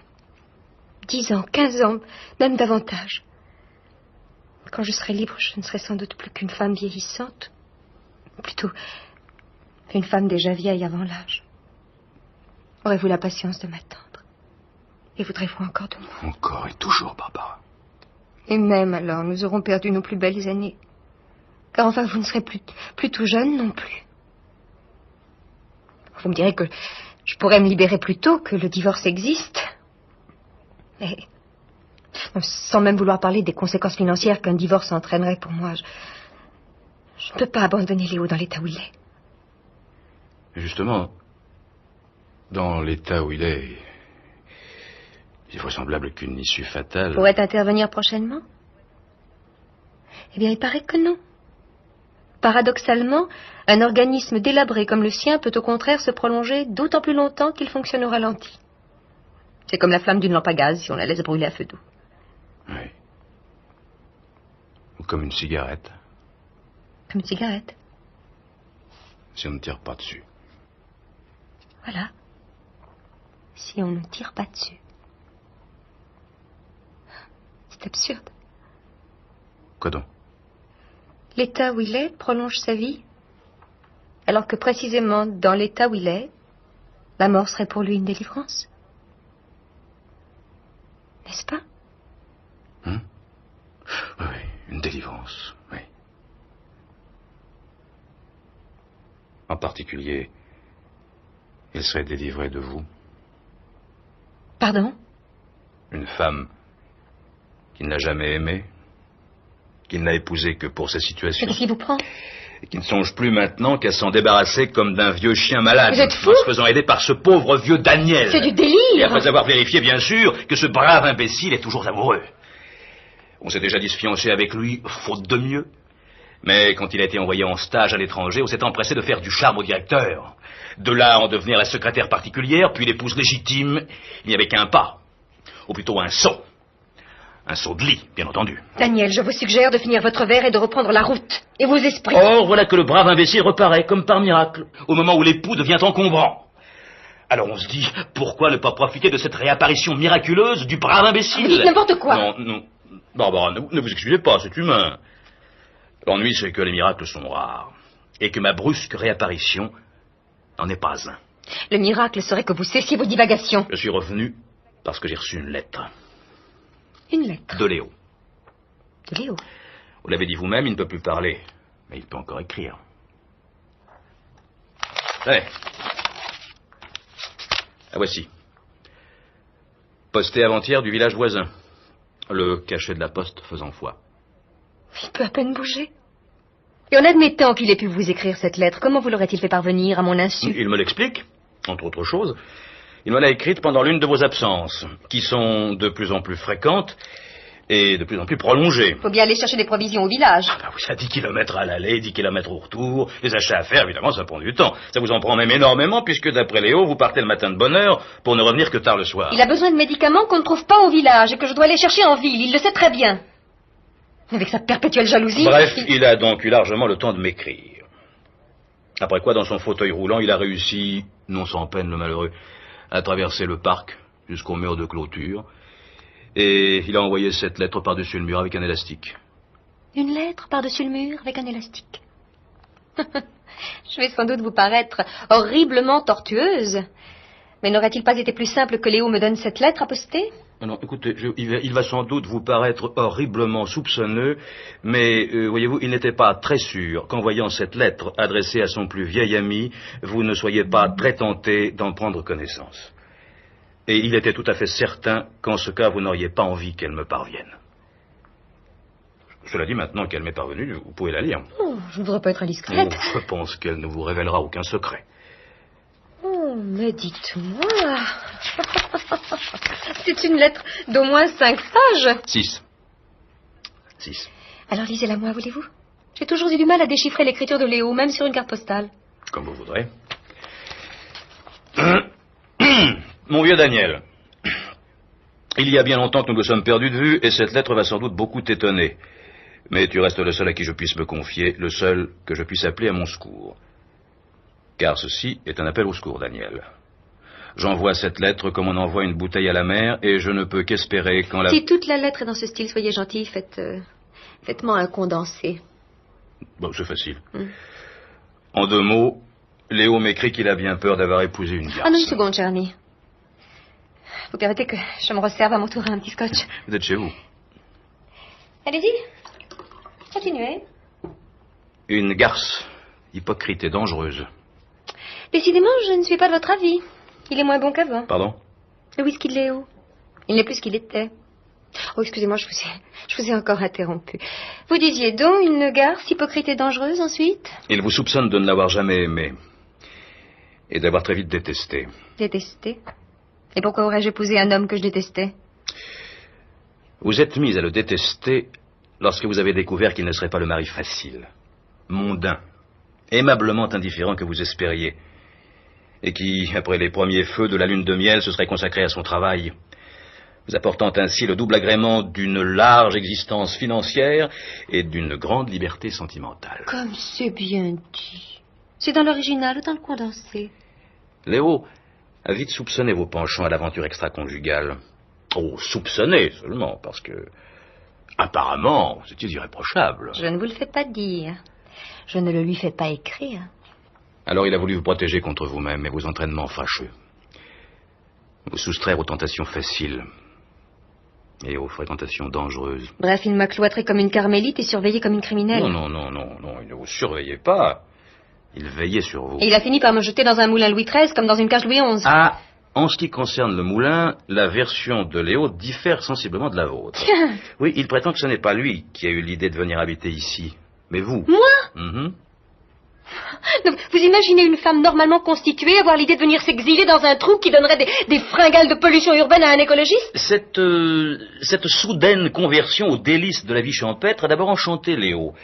10 ans, 15 ans, même davantage. Quand je serai libre, je ne serai sans doute plus qu'une femme vieillissante. Plutôt, une femme déjà vieille avant l'âge. Aurez-vous la patience de m'attendre? Et voudrez-vous encore de moi? Encore et toujours, Barbara. Et même alors, nous aurons perdu nos plus belles années. Car enfin, vous ne serez plus tout jeune non plus. Vous me direz que je pourrais me libérer plus tôt, que le divorce existe. Mais, sans même vouloir parler des conséquences financières qu'un divorce entraînerait pour moi, je ne peux pas abandonner Léo dans l'état où il est. Justement, dans l'état où il est vraisemblable qu'une issue fatale... Pourrait intervenir prochainement? Eh bien, il paraît que non. Paradoxalement, un organisme délabré comme le sien peut au contraire se prolonger d'autant plus longtemps qu'il fonctionne au ralenti. C'est comme la flamme d'une lampe à gaz si on la laisse brûler à feu doux. Oui. Ou comme une cigarette. Comme une cigarette? Si on ne tire pas dessus. Voilà. Si on ne tire pas dessus. C'est absurde. Quoi donc? L'état où il est prolonge sa vie, alors que précisément dans l'état où il est, la mort serait pour lui une délivrance. N'est-ce pas? Oui, délivrance, oui. En particulier, il serait délivré de vous. Pardon? Une femme qui ne l'a jamais aimé, qui ne l'a épousé que pour sa situation. Mais qu'est-ce qui vous prend? Et qui ne songe plus maintenant qu'à s'en débarrasser comme d'un vieux chien malade. Vous êtes fou? En se faisant aider par ce pauvre vieux Daniel. C'est du délire! Et après avoir vérifié, bien sûr, que ce brave imbécile est toujours amoureux. On s'est déjà dit se fiancer avec lui, faute de mieux. Mais quand il a été envoyé en stage à l'étranger, on s'est empressé de faire du charme au directeur. De là en devenir la secrétaire particulière, puis l'épouse légitime, il n'y avait qu'un pas. Ou plutôt un saut. Un saut de lit, bien entendu. Daniel, je vous suggère de finir votre verre et de reprendre la route. Et vos esprits. Or, voilà que le brave imbécile reparaît, comme par miracle, au moment où l'époux devient encombrant. Alors on se dit, pourquoi ne pas profiter de cette réapparition miraculeuse du brave imbécile? Vous dites n'importe quoi. Non, non. Barbara, ne vous excusez pas, c'est humain. L'ennui, c'est que les miracles sont rares. Et que ma brusque réapparition n'en est pas un. Le miracle serait que vous cessiez vos divagations. Je suis revenu parce que j'ai reçu une lettre. Une lettre? De Léo. De Léo? Vous l'avez dit vous-même, il ne peut plus parler. Mais il peut encore écrire. Allez. La voici. Postée avant-hier du village voisin. Le cachet de la poste faisant foi. Il peut à peine bouger. Et en admettant qu'il ait pu vous écrire cette lettre, comment vous l'aurait-il fait parvenir à mon insu? Il me l'explique, entre autres choses. Il me l'a écrite pendant l'une de vos absences, qui sont de plus en plus fréquentes et de plus en plus prolongées. Faut bien aller chercher des provisions au village. Ah oui, ça 10 kilomètres à l'aller, 10 kilomètres au retour. Les achats à faire, évidemment, ça prend du temps. Ça vous en prend même énormément, puisque d'après Léo, vous partez le matin de bonne heure pour ne revenir que tard le soir. Il a besoin de médicaments qu'on ne trouve pas au village et que je dois aller chercher en ville. Il le sait très bien. Avec sa perpétuelle jalousie... Bref, il a donc eu largement le temps de m'écrire. Après quoi, dans son fauteuil roulant, il a réussi, non sans peine le malheureux, à traverser le parc jusqu'au mur de clôture. Et il a envoyé cette lettre par-dessus le mur avec un élastique. Une lettre par-dessus le mur avec un élastique. Je vais sans doute vous paraître horriblement tortueuse. Mais n'aurait-il pas été plus simple que Léo me donne cette lettre à poster? Non, écoutez, il va sans doute vous paraître horriblement soupçonneux, mais, voyez-vous, il n'était pas très sûr qu'en voyant cette lettre adressée à son plus vieil ami, vous ne soyez pas très tenté d'en prendre connaissance. Et il était tout à fait certain qu'en ce cas, vous n'auriez pas envie qu'elle me parvienne. Cela dit, maintenant qu'elle m'est parvenue, vous pouvez la lire. Oh, je ne voudrais pas être indiscrète. Je pense qu'elle ne vous révélera aucun secret. Oh, mais dites-moi. C'est une lettre d'au moins 5 pages. 6. Alors lisez-la moi, voulez-vous? J'ai toujours eu du mal à déchiffrer l'écriture de Léo, même sur une carte postale. Comme vous voudrez. Mon vieux Daniel, il y a bien longtemps que nous nous sommes perdus de vue, et cette lettre va sans doute beaucoup t'étonner. Mais tu restes le seul à qui je puisse me confier, le seul que je puisse appeler à mon secours. Car ceci est un appel au secours, Daniel. J'envoie cette lettre comme on envoie une bouteille à la mer, et je ne peux qu'espérer quand la... Si toute la lettre est dans ce style, soyez gentil, faites-moi un condensé. Bon, c'est facile. En 2 mots, Léo m'écrit qu'il a bien peur d'avoir épousé une garce. Ah non, une seconde, Charny. Vous permettez que je me resserve à mon tour un petit scotch? Vous êtes chez vous. Allez-y. Continuez. Une garce, hypocrite et dangereuse. Décidément, je ne suis pas de votre avis. Il est moins bon qu'avant. Pardon? Le whisky de Léo. Il n'est plus ce qu'il était. Oh, excusez-moi, je vous ai encore interrompu. Vous disiez donc une garce hypocrite et dangereuse ensuite? Il vous soupçonne de ne l'avoir jamais aimé. Et d'avoir très vite détesté. Détesté? Et pourquoi aurais-je épousé un homme que je détestais? Vous êtes mise à le détester lorsque vous avez découvert qu'il ne serait pas le mari facile, mondain, aimablement indifférent que vous espériez, et qui, après les premiers feux de la lune de miel, se serait consacré à son travail, vous apportant ainsi le double agrément d'une large existence financière et d'une grande liberté sentimentale. Comme c'est bien dit. C'est dans l'original ou dans le condensé? Léo a vite soupçonné vos penchants à l'aventure extra-conjugale. Oh, soupçonné seulement, parce que, apparemment, c'était irréprochable. Je ne vous le fais pas dire. Je ne le lui fais pas écrire. Alors il a voulu vous protéger contre vous-même et vos entraînements fâcheux. Vous soustraire aux tentations faciles. Et aux fréquentations dangereuses. Bref, il m'a cloîtré comme une carmélite et surveillé comme une criminelle. Non, il ne vous surveillait pas. Il veillait sur vous. Et il a fini par me jeter dans un moulin Louis XIII comme dans une cage Louis XI. Ah, en ce qui concerne le moulin, la version de Léo diffère sensiblement de la vôtre. Oui, il prétend que ce n'est pas lui qui a eu l'idée de venir habiter ici, mais vous. Moi Donc, vous imaginez une femme normalement constituée avoir l'idée de venir s'exiler dans un trou qui donnerait des fringales de pollution urbaine à un écologiste? Cette soudaine conversion aux délices de la vie champêtre a d'abord enchanté Léo.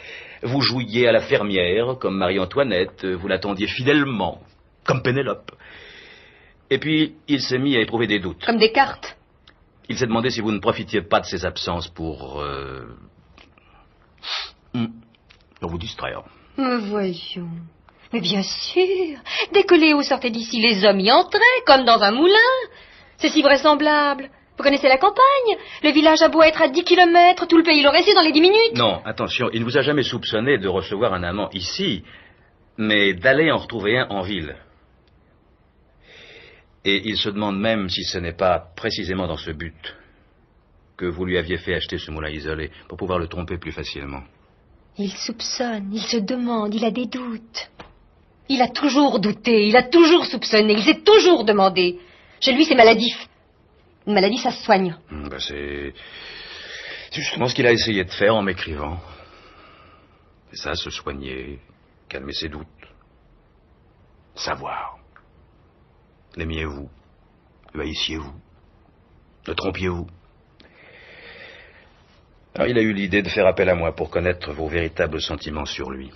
Vous jouiez à la fermière, comme Marie-Antoinette, vous l'attendiez fidèlement, comme Pénélope. Et puis, il s'est mis à éprouver des doutes. Comme Descartes. Il s'est demandé si vous ne profitiez pas de ses absences pour vous distraire. Mais voyons. Mais bien sûr. Dès que Léo sortait d'ici, les hommes y entraient, comme dans un moulin. C'est si vraisemblable. Vous connaissez la campagne? Le village a beau être à 10 kilomètres, tout le pays l'aurait su dans les 10 minutes. Non, attention, il ne vous a jamais soupçonné de recevoir un amant ici, mais d'aller en retrouver un en ville. Et il se demande même si ce n'est pas précisément dans ce but que vous lui aviez fait acheter ce moulin isolé, pour pouvoir le tromper plus facilement. Il soupçonne, il se demande, il a des doutes. Il a toujours douté, il a toujours soupçonné, il s'est toujours demandé. Chez lui, c'est maladif. Une maladie, ça se soigne. C'est justement ce qu'il a essayé de faire en m'écrivant. Et ça, se soigner, calmer ses doutes. Savoir. L'aimiez-vous? Le haïssiez-vous? Le trompiez-vous? Alors, il a eu l'idée de faire appel à moi pour connaître vos véritables sentiments sur lui.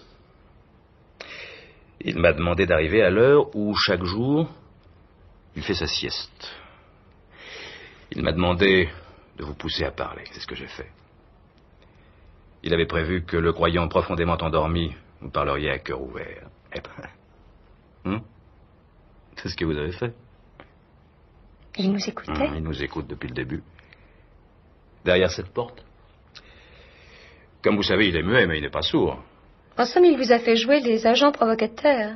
Il m'a demandé d'arriver à l'heure où, chaque jour, il fait sa sieste. Il m'a demandé de vous pousser à parler. C'est ce que j'ai fait. Il avait prévu que, le croyant profondément endormi, vous parleriez à cœur ouvert. Eh ben... C'est ce que vous avez fait. Il nous écoutait? Il nous écoute depuis le début. Derrière cette porte. Comme vous savez, il est muet, mais il n'est pas sourd. En somme, il vous a fait jouer les agents provocateurs.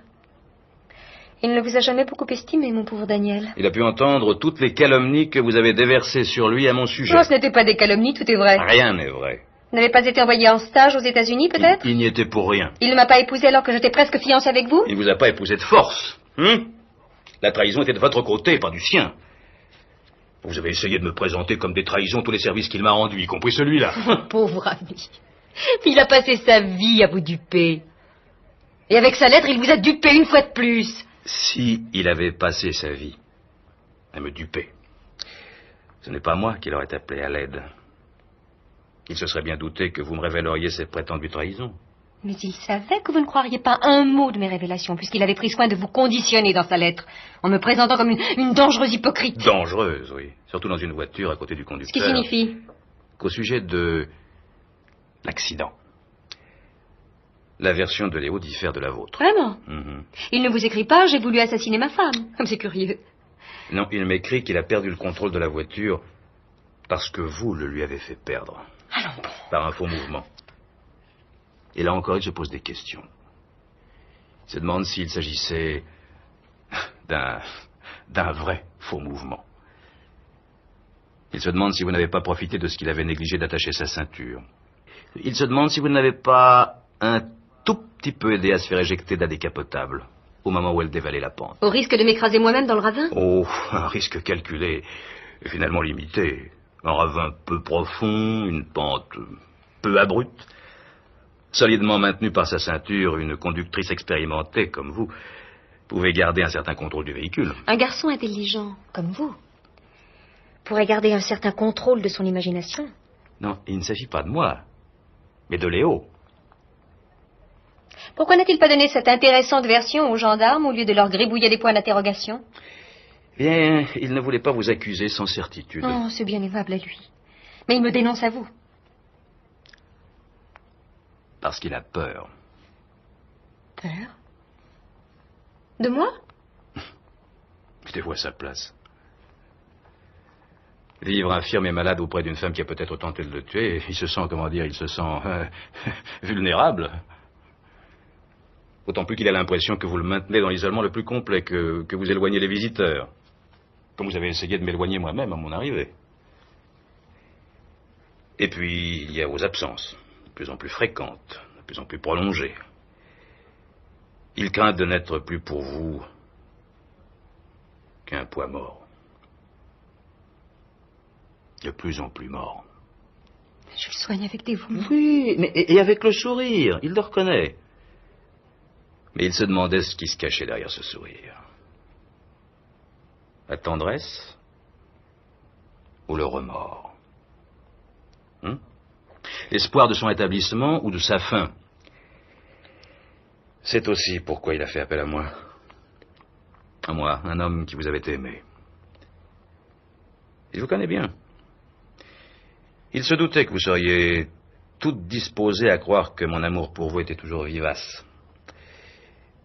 Il ne vous a jamais beaucoup estimé, mon pauvre Daniel. Il a pu entendre toutes les calomnies que vous avez déversées sur lui à mon sujet. Non, ce n'était pas des calomnies, tout est vrai. Rien n'est vrai. Vous n'avez pas été envoyé en stage aux États-Unis, peut-être? Il n'y était pour rien. Il ne m'a pas épousé alors que j'étais presque fiancée avec vous? Il ne vous a pas épousé de force. La trahison était de votre côté, pas du sien. Vous avez essayé de me présenter comme des trahisons tous les services qu'il m'a rendus, y compris celui-là. Mon pauvre ami. Il a passé sa vie à vous duper. Et avec sa lettre, il vous a dupé une fois de plus. Si il avait passé sa vie à me duper, ce n'est pas moi qui l'aurais appelé à l'aide. Il se serait bien douté que vous me révéleriez ces prétendues trahisons. Mais il savait que vous ne croiriez pas un mot de mes révélations, puisqu'il avait pris soin de vous conditionner dans sa lettre, en me présentant comme une dangereuse hypocrite. Dangereuse, oui. Surtout dans une voiture à côté du conducteur. Ce qui signifie qu'au sujet de l'accident, la version de Léo diffère de la vôtre. Vraiment? Il ne vous écrit pas « J'ai voulu assassiner ma femme ». Comme c'est curieux. Non, il m'écrit qu'il a perdu le contrôle de la voiture parce que vous le lui avez fait perdre. Allons bon. Par un faux mouvement. Et là encore, il se pose des questions. Il se demande s'il s'agissait d'un vrai faux mouvement. Il se demande si vous n'avez pas profité de ce qu'il avait négligé d'attacher sa ceinture. Il se demande si vous n'avez pas un tout petit peu aidé à se faire éjecter de la décapotable au moment où elle dévalait la pente. Au risque de m'écraser moi-même dans le ravin? Oh, un risque calculé et finalement limité. Un ravin peu profond, une pente peu abrupte. Solidement maintenue par sa ceinture, une conductrice expérimentée comme vous pouvait garder un certain contrôle du véhicule. Un garçon intelligent, comme vous, pourrait garder un certain contrôle de son imagination. Non, il ne s'agit pas de moi, mais de Léo. Pourquoi n'a-t-il pas donné cette intéressante version aux gendarmes au lieu de leur gribouiller des points d'interrogation? Bien, il ne voulait pas vous accuser sans certitude. Oh, c'est bien aimable à lui. Mais il me dénonce à vous. Parce qu'il a peur. Peur? De moi? Mettez-vous à sa place. Vivre infirme et malade auprès d'une femme qui a peut-être tenté de le tuer, il se sent, il se sent vulnérable. D'autant plus qu'il a l'impression que vous le maintenez dans l'isolement le plus complet, que vous éloignez les visiteurs. Comme vous avez essayé de m'éloigner moi-même à mon arrivée. Et puis, il y a vos absences, de plus en plus fréquentes, de plus en plus prolongées. Il craint de n'être plus pour vous qu'un poids mort. De plus en plus mort. Je le soigne avec dévouement. Oui, mais et avec le sourire, il le reconnaît. Mais il se demandait ce qui se cachait derrière ce sourire. La tendresse ou le remords? L'espoir de son établissement ou de sa fin? C'est aussi pourquoi il a fait appel à moi. À moi, un homme qui vous avait aimé. Et je vous connais bien. Il se doutait que vous seriez toute disposée à croire que mon amour pour vous était toujours vivace.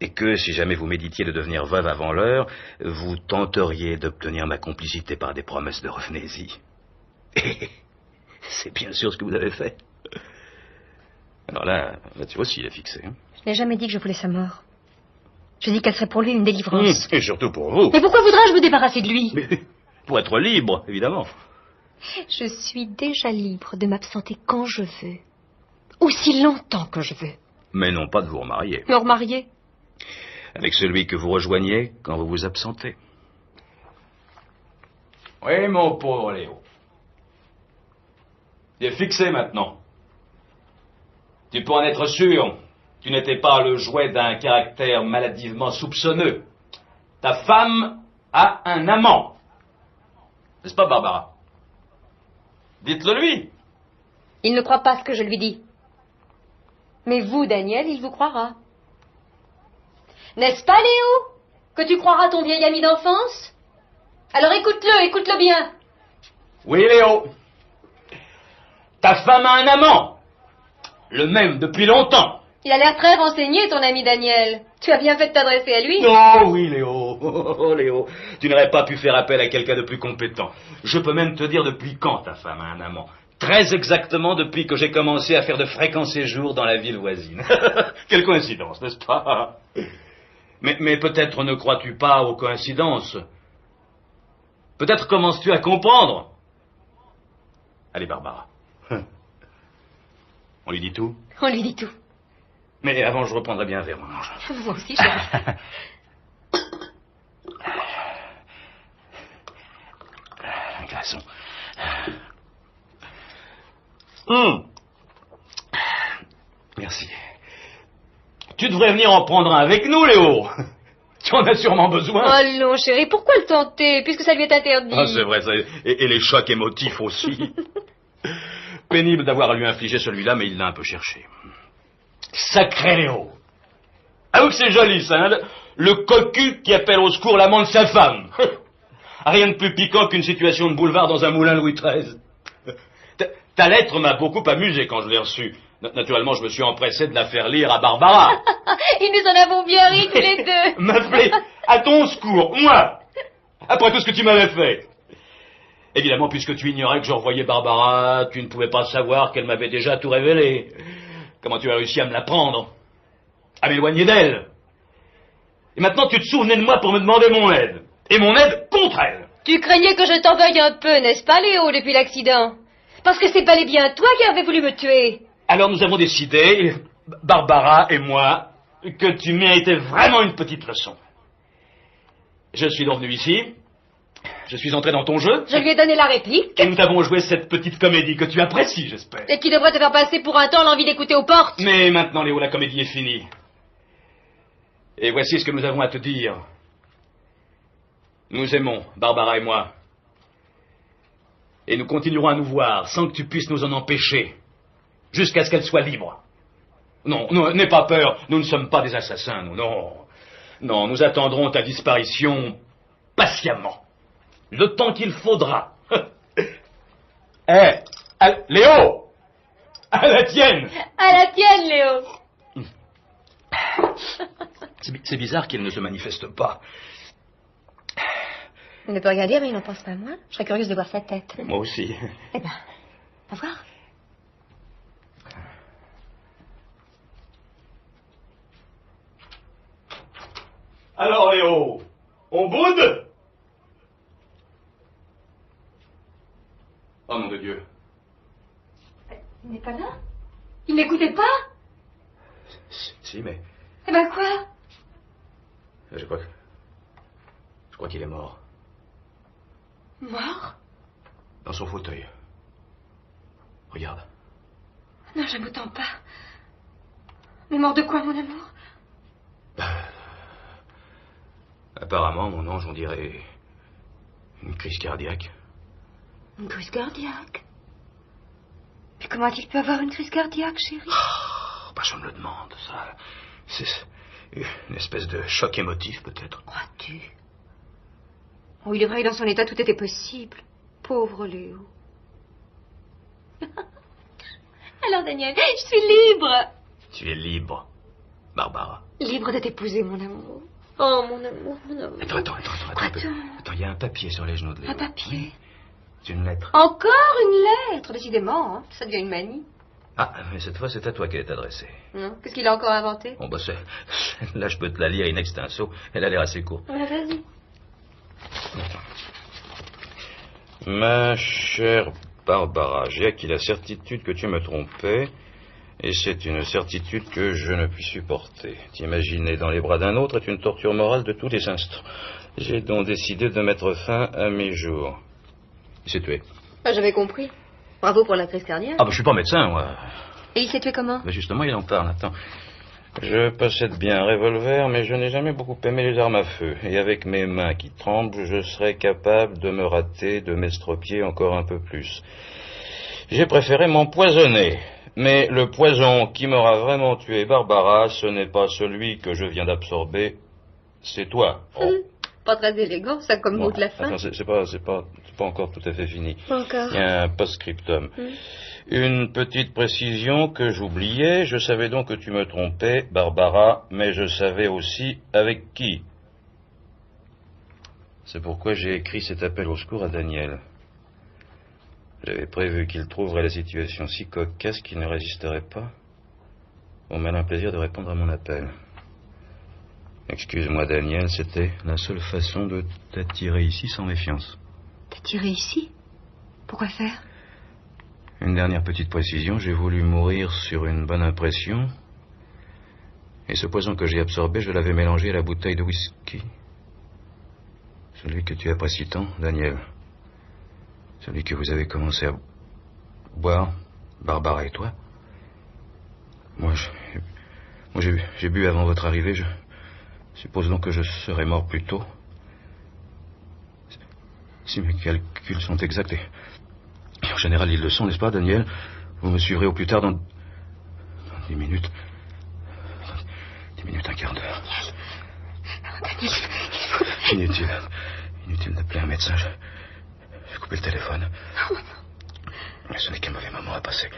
Et que, si jamais vous méditiez de devenir veuve avant l'heure, vous tenteriez d'obtenir ma complicité par des promesses de revenez-y. Et c'est bien sûr ce que vous avez fait. Alors là-dessus aussi, il est fixé. Je n'ai jamais dit que je voulais sa mort. Je dis qu'elle serait pour lui une délivrance. Et surtout pour vous. Mais pourquoi voudrais-je me débarrasser de lui? Mais pour être libre, évidemment. Je suis déjà libre de m'absenter quand je veux. Aussi longtemps que je veux. Mais non pas de vous remarier. Me remarier? Avec celui que vous rejoignez quand vous vous absentez. Oui, mon pauvre Léo. Tu es fixé maintenant. Tu peux en être sûr. Tu n'étais pas le jouet d'un caractère maladivement soupçonneux. Ta femme a un amant. N'est-ce pas, Barbara? Dites-le lui. Il ne croit pas ce que je lui dis. Mais vous, Daniel, il vous croira. N'est-ce pas, Léo? Que tu croiras ton vieil ami d'enfance? Alors écoute-le bien. Oui, Léo. Ta femme a un amant. Le même depuis longtemps. Il a l'air très renseigné, ton ami Daniel. Tu as bien fait de t'adresser à lui. Oh oui, Léo. Oh, Léo. Tu n'aurais pas pu faire appel à quelqu'un de plus compétent. Je peux même te dire depuis quand ta femme a un amant. Très exactement depuis que j'ai commencé à faire de fréquents séjours dans la ville voisine. Quelle coïncidence, n'est-ce pas? Mais peut-être ne crois-tu pas aux coïncidences. Peut-être commences-tu à comprendre. Allez, Barbara. On lui dit tout? On lui dit tout. Mais avant, je reprendrai bien un verre, mon ange. Moi aussi, chérie. Un glaçon. Merci. Tu devrais venir en prendre un avec nous, Léo. Tu en as sûrement besoin. Oh non, chérie, pourquoi le tenter, puisque ça lui est interdit? Ah, c'est vrai, ça. Et les chocs émotifs aussi. Pénible d'avoir à lui infliger celui-là, mais il l'a un peu cherché. Sacré Léo. Avoue que c'est joli, ça, hein, le cocu qui appelle au secours l'amant de sa femme. Rien de plus piquant qu'une situation de boulevard dans un moulin Louis XIII. Ta lettre m'a beaucoup amusé quand je l'ai reçue. Naturellement, je me suis empressé de la faire lire à Barbara. Et nous en avons bien ri tous les deux. M'appeler à ton secours, moi, après tout ce que tu m'avais fait. Évidemment, puisque tu ignorais que je revoyais Barbara, tu ne pouvais pas savoir qu'elle m'avait déjà tout révélé. Comment tu as réussi à me la prendre, à m'éloigner d'elle. Et maintenant, tu te souvenais de moi pour me demander mon aide. Et mon aide contre elle. Tu craignais que je t'en veuille un peu, n'est-ce pas, Léo, depuis l'accident? Parce que c'est bel et bien toi qui avais voulu me tuer. Alors nous avons décidé, Barbara et moi, que tu méritais vraiment une petite leçon. Je suis donc venu ici, je suis entré dans ton jeu. Je lui ai donné la réplique. Et nous avons joué cette petite comédie que tu apprécies, j'espère. Et qui devrait te faire passer pour un temps l'envie d'écouter aux portes. Mais maintenant, Léo, la comédie est finie. Et voici ce que nous avons à te dire. Nous aimons, Barbara et moi. Et nous continuerons à nous voir sans que tu puisses nous en empêcher. Jusqu'à ce qu'elle soit libre. Non, n'aie pas peur, nous ne sommes pas des assassins, nous, non. Non, nous attendrons ta disparition patiemment. Le temps qu'il faudra. Léo! À la tienne! À la tienne, Léo! C'est bizarre qu'il ne se manifeste pas. Il ne peut rien dire, mais il n'en pense pas moins. Je serais curieuse de voir sa tête. Moi aussi. Eh ben, à voir. Alors, Léo, on boude? Oh, nom de Dieu. Il n'est pas là? Il n'écoutait pas? Si, mais... Eh ben quoi? Je crois qu'il est mort. Mort? Dans son fauteuil. Regarde. Non, je m'entends pas. Mais mort de quoi, mon amour? Apparemment, mon ange, on dirait une crise cardiaque. Une crise cardiaque? Mais comment a-t-il pu avoir une crise cardiaque, chérie? Je me le demande, ça. C'est une espèce de choc émotif, peut-être. Crois-tu? Oh, il est vrai que dans son état, tout était possible. Pauvre Léo. Alors, Daniel, je suis libre. Tu es libre, Barbara. Libre de t'épouser, mon amour. Oh, mon amour, mon amour. Attends. Il y a un papier sur les genoux de Léo. Un papier? Oui. C'est une lettre. Encore une lettre? Décidément, hein. Ça devient une manie. Ah, mais cette fois, c'est à toi qu'elle est adressée. Non? Qu'est-ce qu'il a encore inventé? Bon, là, je peux te la lire in extenso. Elle a l'air assez courte. Ouais, vas-y. Ma chère Barbara, j'ai acquis la certitude que tu me trompais, et c'est une certitude que je ne puis supporter. T'imaginer dans les bras d'un autre est une torture morale de tous les instants. J'ai donc décidé de mettre fin à mes jours. Il s'est tué. J'avais compris. Bravo pour la crise cardiaque. Je suis pas médecin, moi. Et il s'est tué comment? Justement, il en parle. Attends. Je possède bien un revolver, mais je n'ai jamais beaucoup aimé les armes à feu. Et avec mes mains qui tremblent, je serais capable de me rater, de m'estropier encore un peu plus. J'ai préféré m'empoisonner. Mais le poison qui m'aura vraiment tué Barbara, ce n'est pas celui que je viens d'absorber, c'est toi. Oh. Pas très élégant, ça, comme mot de la fin. Attends, c'est pas encore tout à fait fini. Pas encore. Il y a un post-scriptum. Une petite précision que j'oubliais. Je savais donc que tu me trompais, Barbara, mais je savais aussi avec qui. C'est pourquoi j'ai écrit cet appel au secours à Daniel. J'avais prévu qu'il trouverait la situation si cocasse qu'il ne résisterait pas au malin plaisir de répondre à mon appel. Excuse-moi, Daniel, c'était la seule façon de t'attirer ici sans méfiance. T'attirer ici? Pourquoi faire? Une dernière petite précision, j'ai voulu mourir sur une bonne impression. Et ce poison que j'ai absorbé, je l'avais mélangé à la bouteille de whisky. Celui que tu apprécies tant, Daniel. Celui que vous avez commencé à boire, Barbara et toi. Moi, j'ai bu avant votre arrivée. Je suppose donc que je serais mort plus tôt. Si mes calculs sont exacts, et en général ils le sont, n'est-ce pas, Daniel? Vous me suivrez au plus tard dans 10 minutes. 10 minutes, un quart d'heure. Daniel, Inutile d'appeler un médecin. J'ai coupé le téléphone. Ce n'est qu'un mauvais moment à passer.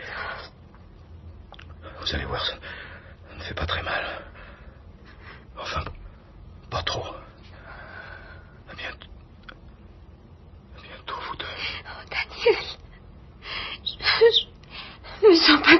Vous allez voir, ça ne fait pas très mal. Enfin, pas trop. À bientôt, vous deux. Oh, Daniel, je me sens pas